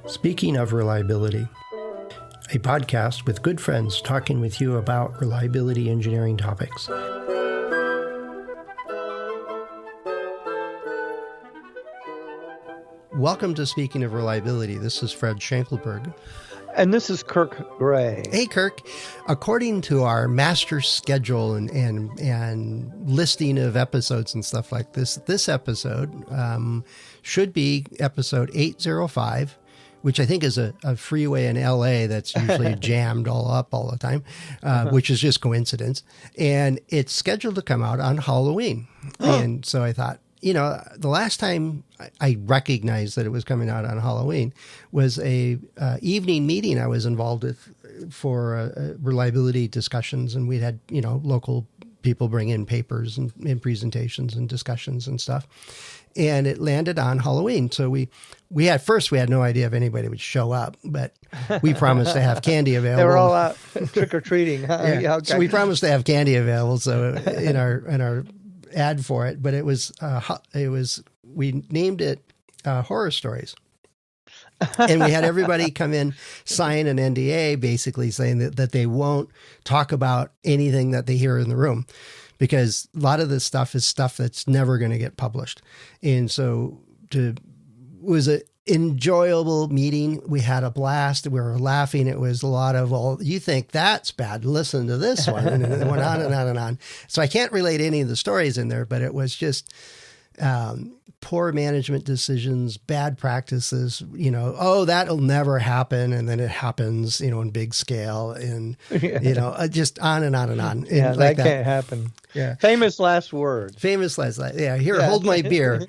Speaking of reliability, a podcast with good friends talking with you about reliability engineering topics. Welcome to Speaking of Reliability. This is Fred Schenkelberg. And this is Kirk Gray. Hey, Kirk. According to our master schedule and listing of episodes and stuff like this episode should be episode 805, which I think is a freeway in LA that's usually jammed all up all the time, which is just coincidence. And it's scheduled to come out on Halloween. And so I thought, you know, the last time I recognized that it was coming out on Halloween was a evening meeting I was involved with for reliability discussions, and we'd had, you know, local people bring in papers and presentations and discussions and stuff, and it landed on Halloween. So we had no idea if anybody would show up, but we promised to have candy available. They were all out trick or treating. Huh? Yeah. Okay. So we promised to have candy available. So in our ad for it, but it was we named it Horror Stories. And we had everybody come in, sign an NDA, basically saying that they won't talk about anything that they hear in the room, because a lot of this stuff is stuff that's never going to get published. And so it was an enjoyable meeting. We had a blast. We were laughing. It was a lot of, well, you think that's bad, listen to this one. And it went on and on and on. So I can't relate any of the stories in there, but it was just poor management decisions, bad practices, you know, oh, that'll never happen. And then it happens, you know, in big scale, and, you know, just on and on and on. Yeah, and that can't happen. Yeah. Famous last words. Yeah. Here, hold my beer.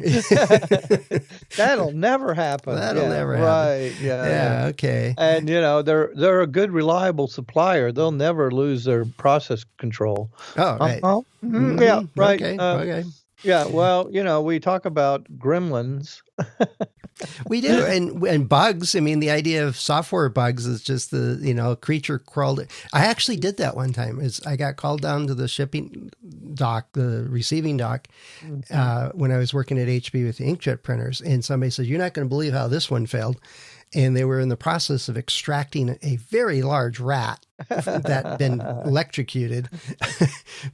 That'll never happen. That'll never happen. Right. Yeah. Okay. And, you know, they're a good, reliable supplier. They'll never lose their process control. Oh, right. Mm-hmm. Yeah. Right. Okay. Yeah, well, you know, we talk about gremlins. We do. And bugs. I mean, the idea of software bugs is just the, you know, creature crawled. I actually did that one time. I got called down to the shipping dock, the receiving dock, when I was working at HP with the inkjet printers. And somebody said, you're not going to believe how this one failed. And they were in the process of extracting a very large rat that had been electrocuted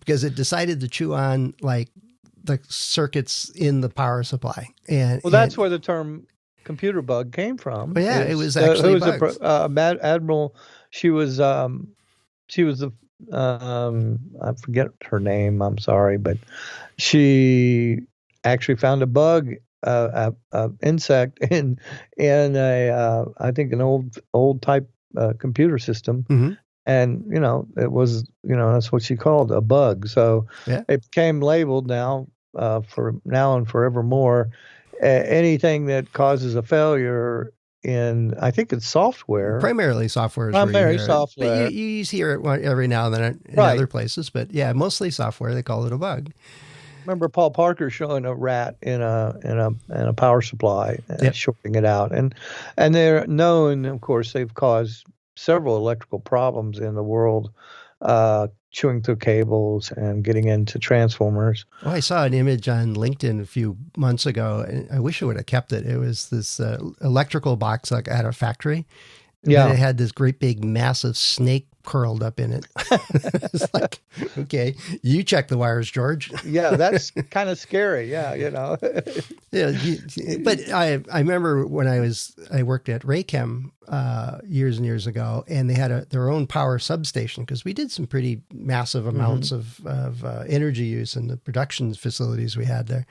because it decided to chew on, like, the circuits in the power supply. And well, that's where the term computer bug came from. But yeah, it was actually bugs. Admiral. She was the I forget her name. I'm sorry, but she actually found a bug, insect in a I think an old type computer system. Mm-hmm. And, you know, it was, you know, that's what she called a bug. So it became labeled now for now and forevermore, anything that causes a failure in, I think it's software. Primarily software. Primary software. But you hear it every now and then in other places. But yeah, mostly software. They call it a bug. Remember Paul Parker showing a rat in a power supply, shorting it out. And they're known, of course, they've caused several electrical problems in the world, chewing through cables and getting into transformers. Oh, I saw an image on LinkedIn a few months ago, and I wish I would have kept it. It was this electrical box like at a factory. Yeah. And it had this great big massive snake curled up in it. It's like, okay, you check the wires, George. Yeah, that's kind of scary. Yeah, you know. Yeah, but I remember when I worked at Raychem years and years ago, and they had their own power substation, because we did some pretty massive amounts of energy use in the production facilities we had there.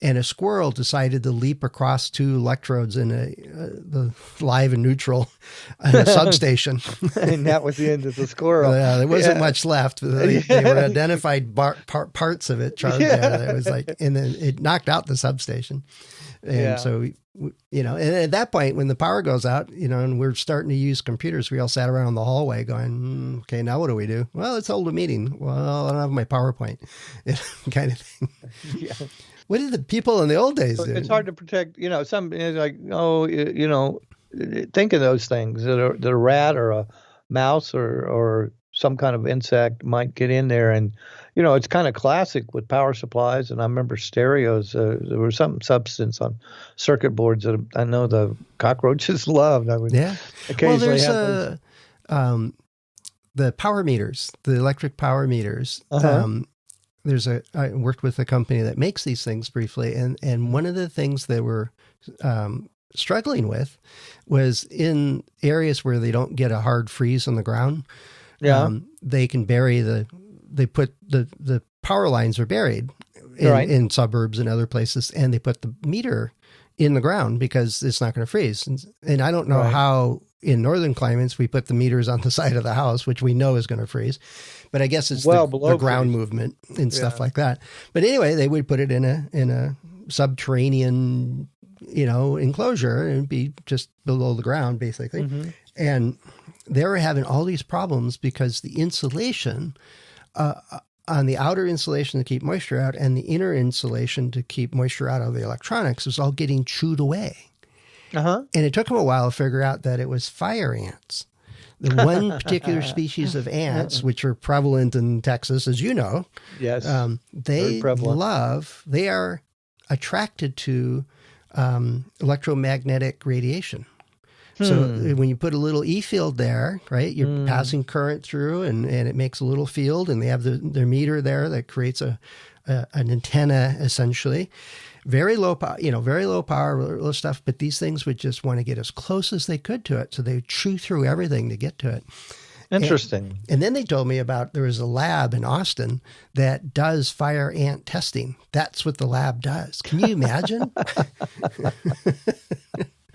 And a squirrel decided to leap across two electrodes in the live and neutral substation. And that was the end of the squirrel. Yeah, there wasn't much left. They were identified parts of it charged there. It was like, and then it knocked out the substation. And so, you know, and at that point, when the power goes out, you know, and we're starting to use computers, we all sat around the hallway going, okay, now what do we do? Well, let's hold a meeting. Well, I don't have my PowerPoint, kind of thing. Yeah. What did the people in the old days do? It's hard to protect, you know, some like, oh, you know, think of those things that a rat or a mouse or some kind of insect might get in there and it's kind of classic with power supplies. And I remember stereos. There was some substance on circuit boards that I know the cockroaches loved. I would occasionally have those. The power meters, the electric power meters. I worked with a company that makes these things briefly, and one of the things they were struggling with was in areas where they don't get a hard freeze on the ground. They can bury they put the power lines are buried in suburbs and other places, and they put the meter in the ground because it's not going to freeze. And I don't know how in northern climates we put the meters on the side of the house, which we know is going to freeze. But I guess it's the ground movement and stuff like that. But anyway, they would put it in a subterranean, enclosure, and be just below the ground basically. Mm-hmm. And they were having all these problems because the insulation on the outer insulation to keep moisture out and the inner insulation to keep moisture out of the electronics was all getting chewed away. And it took them a while to figure out that it was fire ants. The one particular species of ants, which are prevalent in Texas, as you know, they are attracted to electromagnetic radiation. So when you put a little E field there, right, you're passing current through and it makes a little field, and they have their meter there that creates an antenna essentially. Very low power, low stuff, but these things would just want to get as close as they could to it. So they would chew through everything to get to it. Interesting. And then they told me there was a lab in Austin that does fire ant testing. That's what the lab does. Can you imagine?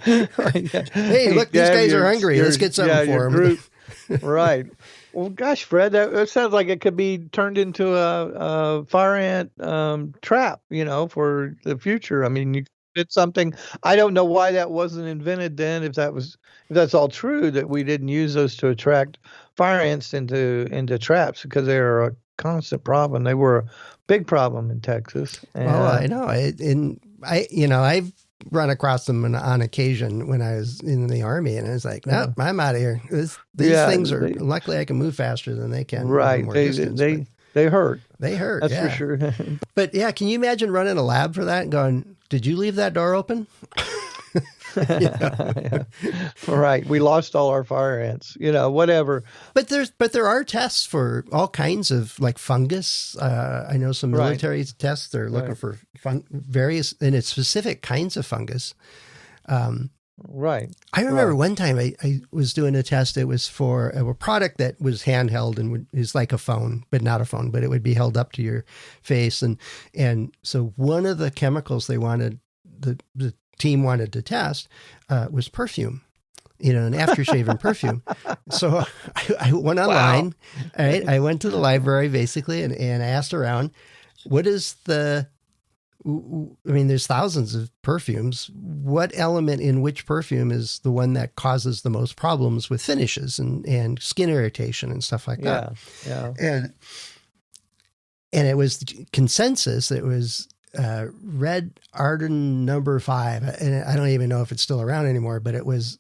Hey, look, these guys are hungry. Let's get something for them. Right. Well, gosh, Fred, that sounds like it could be turned into a fire ant trap, for the future. I mean, it's something. I don't know why that wasn't invented then. If that's all true, that we didn't use those to attract fire ants into traps, because they are a constant problem. They were a big problem in Texas. And, I know. I've run across them on occasion when I was in the Army, and I was like, no, I'm out of here. These things are, luckily I can move faster than they can. Right. They hurt. They hurt. That's for sure. But yeah, can you imagine running a lab for that and going, did you leave that door open? Right. We lost all our fire ants, whatever. But there are tests for all kinds of like fungus. I know some military tests. They're looking for various and it's specific kinds of fungus. Right. I remember one time I was doing a test. It was for a product that was handheld and is like a phone, but not a phone, but it would be held up to your face. And so one of the chemicals they wanted, the team wanted to test was perfume, an aftershave and perfume. So I went online. All right. I went to the library basically and I asked around, what is there's thousands of perfumes. What element in which perfume is the one that causes the most problems with finishes and skin irritation and stuff like that? Yeah. And it was consensus. It was Red Arden number 5. And I don't even know if it's still around anymore, but it was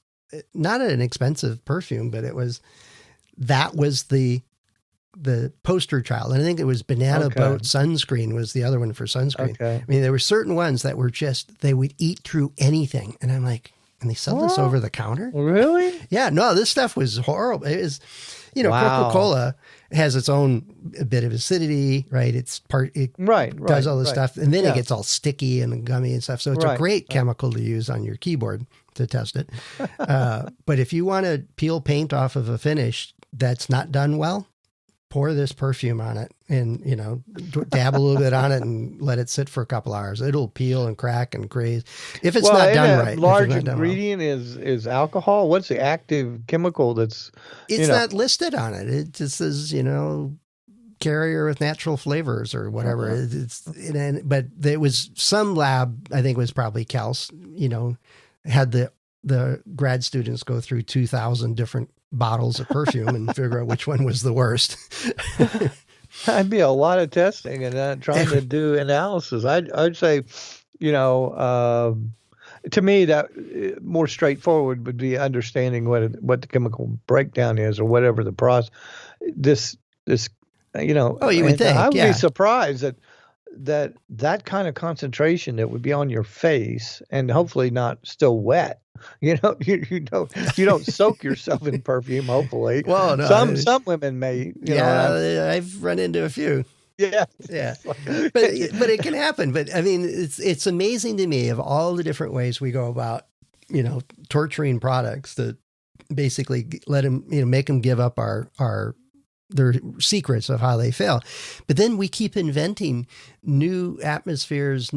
not an expensive perfume, but that was the poster child. And I think it was Banana Boat sunscreen was the other one for sunscreen. Okay. I mean, there were certain ones that were they would eat through anything. And I'm like, and they sell this over the counter? Really? Yeah, no, this stuff was horrible. It was, Coca-Cola has its own bit of acidity, right? It does all this stuff. And then it gets all sticky and gummy and stuff. So it's a great chemical to use on your keyboard to test it. But if you want to peel paint off of a finish that's not done well, pour this perfume on it and, dab a little bit on it and let it sit for a couple hours. It'll peel and crack and craze. If it's not done right. Large ingredient is alcohol. What's the active chemical that's... It's not listed on it. It just says, carrier with natural flavors or whatever. But there was some lab, I think it was probably Kels, had the grad students go through 2,000 different bottles of perfume and figure out which one was the worst. That'd be a lot of testing and trying to do analysis. I'd say, to me, that more straightforward would be understanding what the chemical breakdown is or whatever the process. This Oh, you would and I think, would be yeah. surprised that kind of concentration that would be on your face and hopefully not still wet. You don't soak yourself in perfume. Hopefully, Well, no, some women may. yeah, I've run into a few. Yeah, Yeah, it's like, but it can happen. But I mean, it's amazing to me of all the different ways we go about, torturing products to basically let them, make them give up their secrets of how they fail. But then we keep inventing new atmospheres,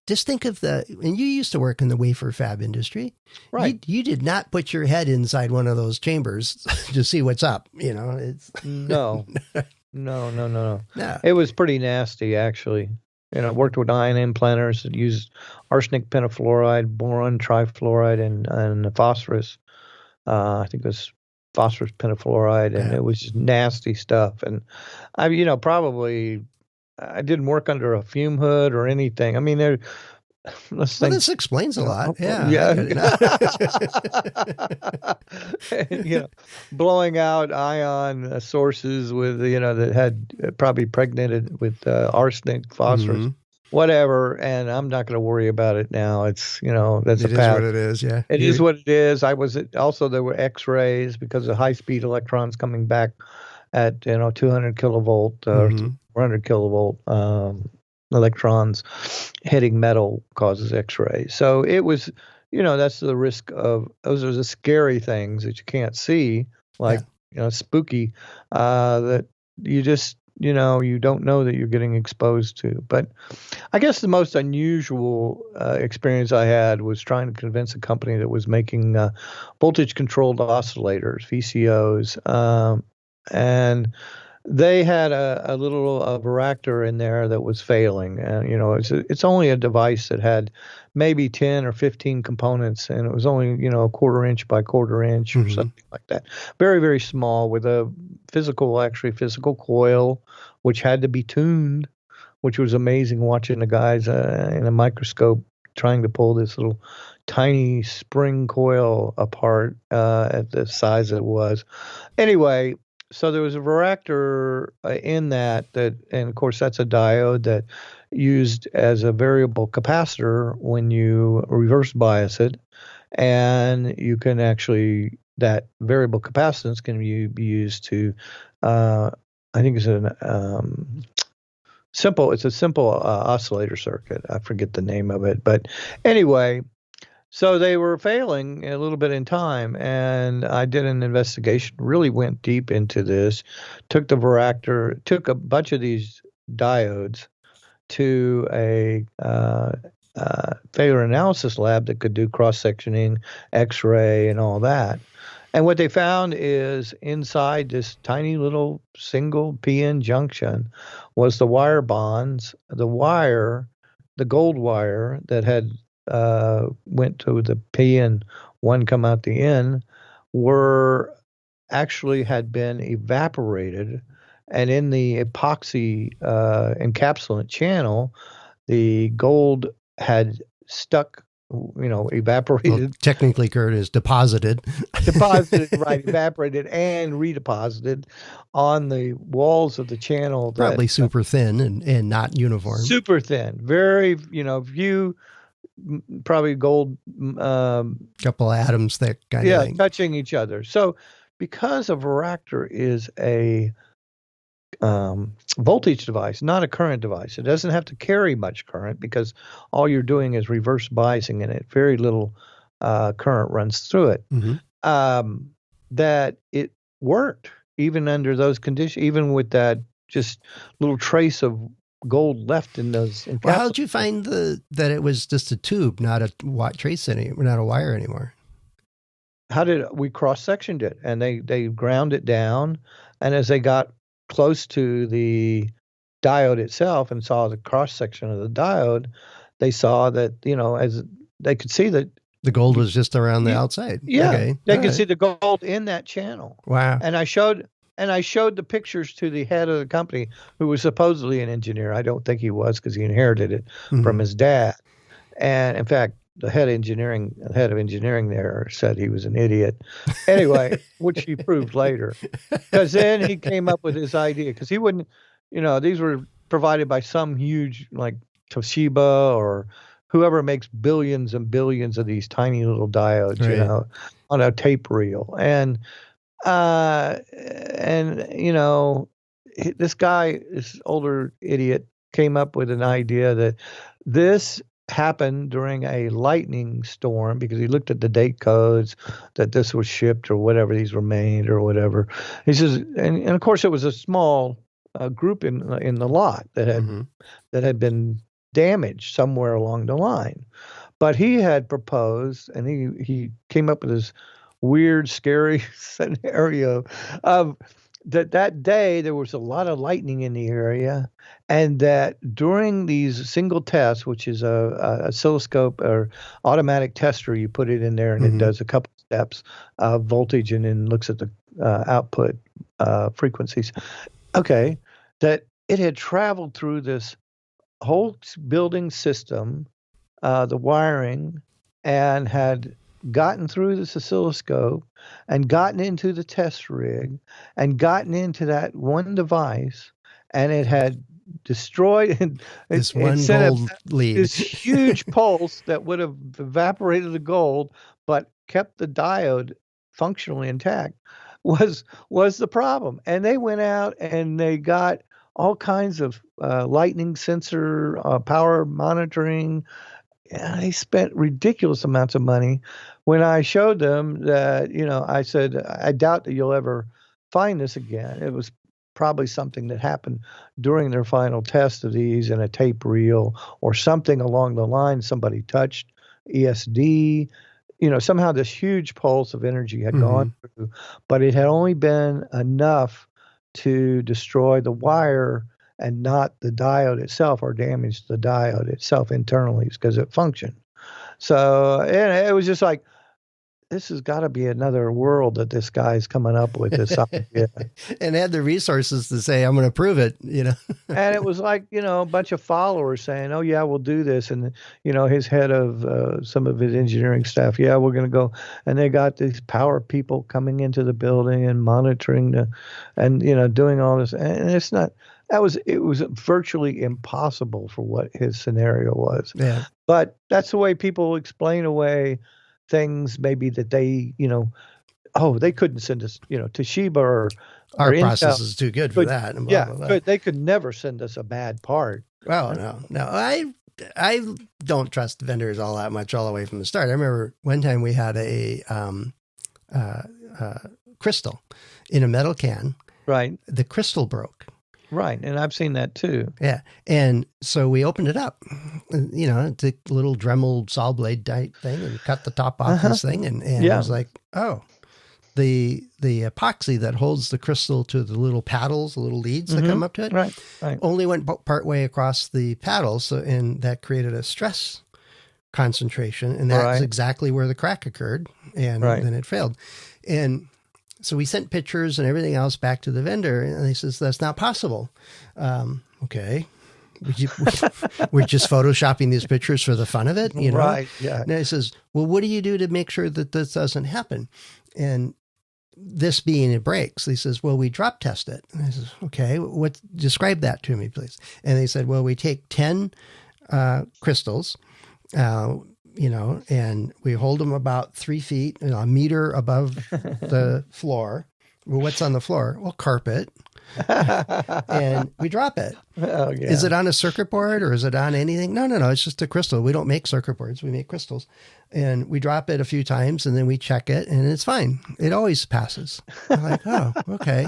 just think of and you used to work in the wafer fab industry. right? You did not put your head inside one of those chambers to see what's up. It's No, no, no, no, no. no. It was pretty nasty, actually. Worked with ion implanters that used arsenic pentafluoride, boron trifluoride, and phosphorus. I think it was phosphorus pentafluoride, and it was just nasty stuff. And probably I didn't work under a fume hood or anything. I mean, This explains a lot. Yeah. Yeah. Blowing out ion sources with, that had probably impregnated with arsenic, phosphorus, whatever. And I'm not going to worry about it now. It's, that's It a is path. what it is. Yeah. It is what it is. Also, there were X-rays because of high-speed electrons coming back at, 200 kilovolt or 400 kilovolt electrons hitting metal causes X-rays. So it was, that's the risk of, those are the scary things that you can't see, like, spooky, that you just, you don't know that you're getting exposed to. But I guess the most unusual experience I had was trying to convince a company that was making voltage controlled oscillators, VCOs, and they had a little varactor in there that was failing. And, it's only a device that had maybe 10 or 15 components, and it was only, a quarter inch by quarter inch or something like that. Very, very small, with a physical coil, which had to be tuned, which was amazing watching the guys in a microscope trying to pull this little tiny spring coil apart at the size it was. Anyway, so there was a varactor in that, and of course that's a diode that used as a variable capacitor when you reverse bias it, and you can actually, that variable capacitance can be used to, I think it's a simple oscillator circuit. I forget the name of it, but anyway. So they were failing a little bit in time, and I did an investigation, really went deep into this, took a bunch of these diodes to a failure analysis lab that could do cross-sectioning, X-ray, and all that. And what they found is inside this tiny little single PN junction was the wire bonds, the gold wire that had went to the P and one come out the N, had been evaporated, and in the epoxy encapsulant channel, the gold had stuck, evaporated. Well, technically, Kurt, is deposited. Right, evaporated and redeposited on the walls of the channel. Probably super thin and not uniform. Super thin, very, probably gold, couple of atoms thick kind of thing. Touching each other. So because a varactor is a voltage device, not a current device, it doesn't have to carry much current because all you're doing is reverse biasing in it. Very little current runs through it. That it worked even under those conditions, even with that just little trace of gold left in those. Well, how did you find that it was just a tube, not a not a wire anymore? How did we cross-sectioned it, and they ground it down, and as they got close to the diode itself and saw the cross-section of the diode, they saw that, as they could see that the gold was just around the outside. Yeah, okay. They could see the gold in that channel. Wow. And I showed the pictures to the head of the company, who was supposedly an engineer. I don't think he was, because he inherited it from his dad. And in fact, the head of engineering there said he was an idiot. Anyway, which he proved later, because then he came up with this idea, because he wouldn't, these were provided by some huge like Toshiba or whoever makes billions and billions of these tiny little diodes, Right. on a tape reel. This older idiot, came up with an idea that this happened during a lightning storm, because he looked at the date codes that this was shipped or whatever, these were made or whatever. He says, and of course it was a small group in the lot that had been damaged somewhere along the line. But he had proposed, and he came up with this weird, scary scenario of that day there was a lot of lightning in the area, and that during these single tests, which is a oscilloscope or automatic tester, you put it in there and it does a couple steps of voltage and then looks at the output frequencies. Okay, that it had traveled through this whole building system, the wiring, and had gotten through this oscilloscope and gotten into the test rig and gotten into that one device, and it had destroyed this one gold lead, this huge pulse that would have evaporated the gold but kept the diode functionally intact was the problem. And they went out and they got all kinds of lightning sensor, power monitoring. And they spent ridiculous amounts of money. When I showed them that, I said, I doubt that you'll ever find this again. It was probably something that happened during their final test of these in a tape reel or something along the line. Somebody touched ESD. Somehow this huge pulse of energy had gone through, but it had only been enough to destroy the wire and not the diode itself, or damage the diode itself internally, because it functioned. So it was just like, this has got to be another world that this guy's coming up with this idea. And had the resources to say, I'm going to prove it, And it was like, a bunch of followers saying, oh, yeah, we'll do this. And, his head of some of his engineering staff, yeah, we're going to go. And they got these power people coming into the building and monitoring doing all this. And it's not, it was virtually impossible for what his scenario was. Yeah. But that's the way people explain away things, maybe that they, they couldn't send us, Toshiba or our Intel process is too good for that. And blah, blah, blah. But they could never send us a bad part. Well, no, I don't trust vendors all that much all the way from the start. I remember one time we had a crystal in a metal can. Right. The crystal broke. Right. And I've seen that too. Yeah. And so we opened it up, it's a little Dremel saw blade type thing, and cut the top off this thing. And it was like, oh, the epoxy that holds the crystal to the little paddles, the little leads that come up to it, right. only went part way across the paddles. And that created a stress concentration. And that's exactly where the crack occurred. And then it failed. And so we sent pictures and everything else back to the vendor, and he says, that's not possible. Okay. We're just photoshopping these pictures for the fun of it, Right, yeah. And he says, well, what do you do to make sure that this doesn't happen? And this being it breaks, he says, well, we drop test it. And I says, okay, describe that to me, please. And they said, well, we take 10 crystals, and we hold them about 3 feet, a meter above the floor. Well, what's on the floor? Well, carpet. And we drop it. Oh, yeah. Is it on a circuit board or is it on anything? No. It's just a crystal. We don't make circuit boards. We make crystals. And we drop it a few times and then we check it and it's fine. It always passes. I'm like, oh, okay.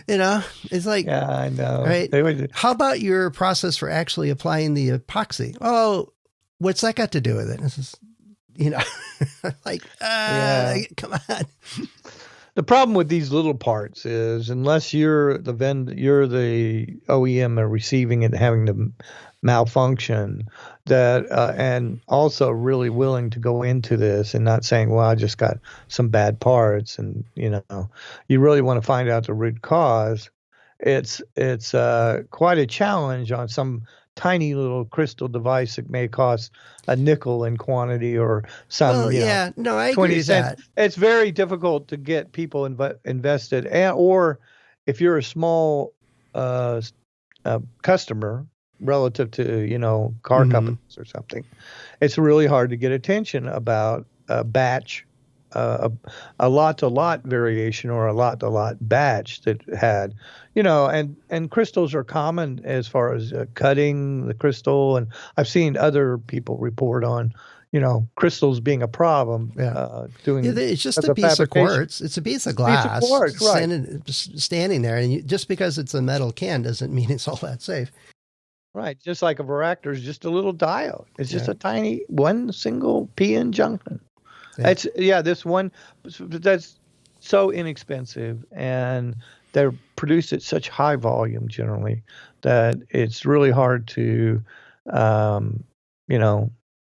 It's like, yeah, I know. Right? How about your process for actually applying the epoxy? Oh, what's that got to do with it? This is, like, come on. The problem with these little parts is, unless you're the OEM are receiving it and having to malfunction, that and also really willing to go into this and not saying, well, I just got some bad parts, and you really want to find out the root cause. It's quite a challenge on some tiny little crystal device that may cost a nickel in quantity or some, Well, yeah, no, I agree 20 with cents. that. It's very difficult to get people invested, or if you're a small customer relative to, car companies or something, it's really hard to get attention about a batch, a lot-to-lot variation or a lot-to-lot batch that had, and crystals are common as far as cutting the crystal. And I've seen other people report on, crystals being a problem. It's just a the piece of fabrication. quartz. It's a piece of glass Piece of quartz, right. standing there. And just because it's a metal can doesn't mean it's all that safe. Right. Just like a varactor is just a little diode. It's just a tiny one single p-n junction. Yeah. This one that's so inexpensive, and they're produced at such high volume generally that it's really hard to,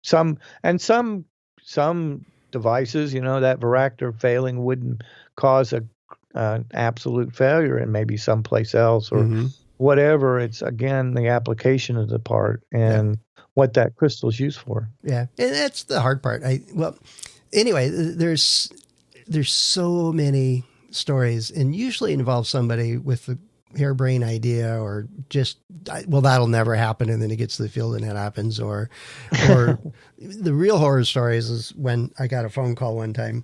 some devices, that varactor failing wouldn't cause an absolute failure in maybe someplace else or whatever. It's again the application of the part and what that crystal is used for. Yeah, and that's the hard part. Anyway, there's so many stories, and usually involve somebody with a harebrained idea, or just, well, that'll never happen, and then it gets to the field and it happens, or the real horror stories is when I got a phone call one time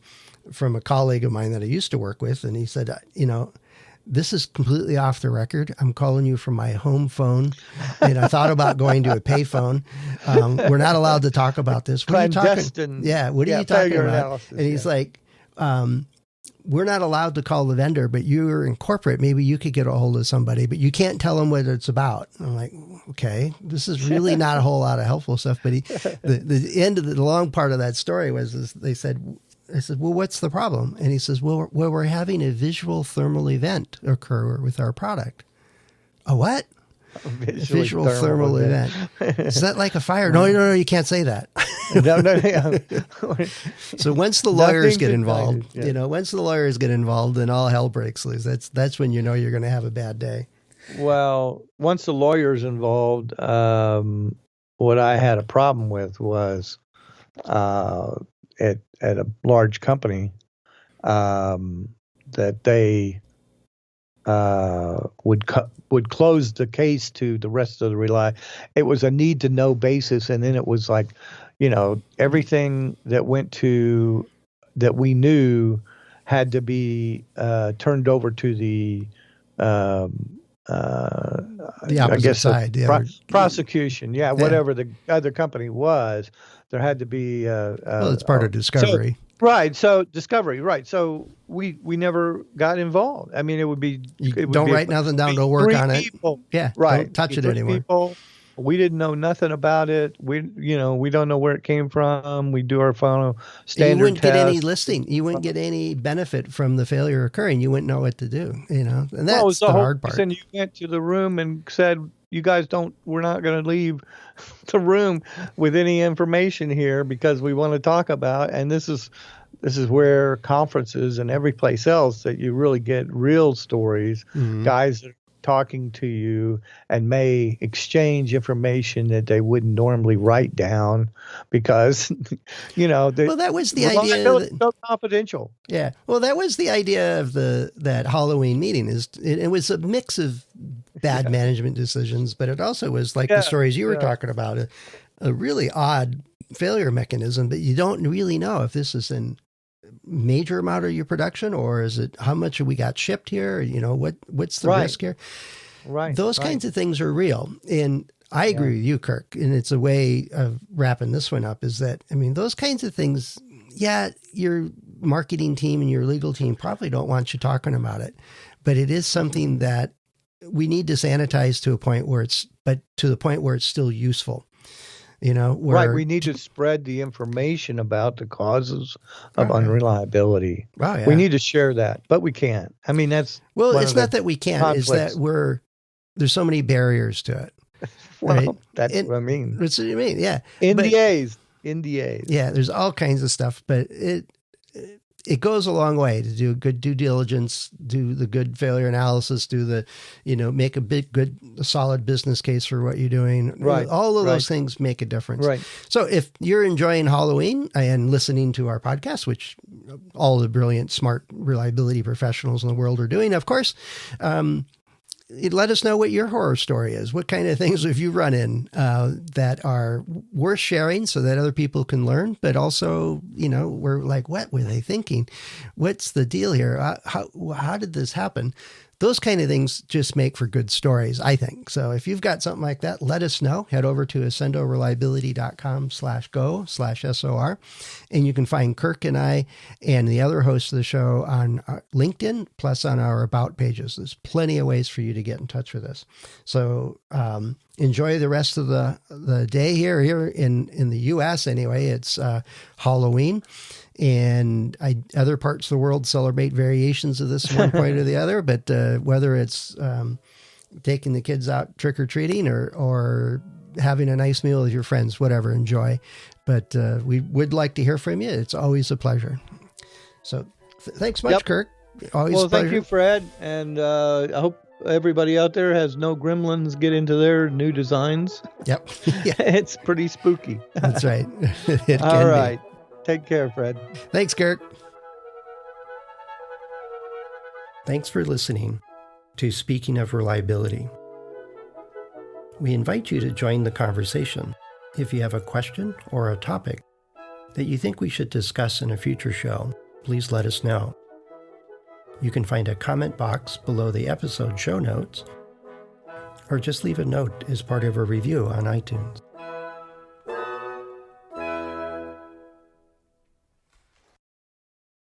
from a colleague of mine that I used to work with, and he said, this is completely off the record. I'm calling you from my home phone, and I thought about going to a payphone. We're not allowed to talk about this. What are you talking? Yeah, what are you talking about? And he's like, we're not allowed to call the vendor, but you're in corporate. Maybe you could get a hold of somebody, but you can't tell them what it's about. I'm like, okay, this is really not a whole lot of helpful stuff. But the end of the long part of that story was I said, well, what's the problem? And he says, well, we're having a visual thermal event occur with our product. A what? A visual thermal event. Is that like a fire? No, you can't say that. No. So once the lawyers get involved, then all hell breaks loose. That's when you're going to have a bad day. Well, once the lawyer's involved, what I had a problem with was at a large company that they would close the case to the rest of the It was a need to know basis, and then it was like, everything that we knew had to be turned over to the opposite side, prosecution. Yeah, whatever the other company was, there had to be. Well, it's part of discovery. So discovery. Right. So we never got involved. I mean, it would be. Don't write nothing down. Don't work on it. Yeah. Right. Don't touch it anymore. We didn't know nothing about it. We don't know where it came from. We do our final standard. You wouldn't test. get any listing. You wouldn't get any benefit from the failure occurring. You wouldn't know what to do. And that's the hard part. And you went to the room and said, "You guys we're not going to leave the room with any information here because we want to talk about." And this is where conferences and every place else that you really get real stories, guys that are talking to you and may exchange information that they wouldn't normally write down because, well, that was the idea. So confidential. Yeah. Well, that was the idea of that Halloween meeting. It was a mix of bad management decisions, but it also was like the stories you were talking about, a really odd failure mechanism that you don't really know if this is in major amount of your production, or is it how much we got shipped here? What's the risk here? Right. Those kinds of things are real. And I agree with you, Kirk. And it's a way of wrapping this one up is that, those kinds of things, your marketing team and your legal team probably don't want you talking about it, but it is something that we need to sanitize to the point where it's still useful. We need to spread the information about the causes of unreliability. Oh, yeah. We need to share that, but we can't. It's not that we can't, conflicts. It's that there's so many barriers to it. Right? That's what I mean. That's what you mean, yeah. NDAs. Yeah, there's all kinds of stuff, but it goes a long way to do good due diligence, do the good failure analysis, do the, make a solid business case for what you're doing. Right. All of those things make a difference. Right. So if you're enjoying Halloween and listening to our podcast, which all the brilliant, smart reliability professionals in the world are doing, of course, let us know what your horror story is. What kind of things have you run in that are worth sharing so that other people can learn? But also, we're like, what were they thinking? What's the deal here? How did this happen? Those kind of things just make for good stories, I think. So if you've got something like that, let us know. Head over to accendoreliability.com/go/SOR. And you can find Kirk and I and the other hosts of the show on LinkedIn, plus on our About pages. There's plenty of ways for you to get in touch with us. So enjoy the rest of the day here in the U.S. Anyway, it's Halloween. And other parts of the world celebrate variations of this one point or the other. But whether it's taking the kids out trick-or-treating or having a nice meal with your friends, whatever, enjoy. But we would like to hear from you. It's always a pleasure. So thanks much, Kirk. Always a pleasure. Thank you, Fred. And I hope everybody out there has no gremlins get into their new designs. Yep. Yeah. It's pretty spooky. That's right. All right. Take care, Fred. Thanks, Kirk. Thanks for listening to Speaking of Reliability. We invite you to join the conversation. If you have a question or a topic that you think we should discuss in a future show, please let us know. You can find a comment box below the episode show notes, or just leave a note as part of a review on iTunes.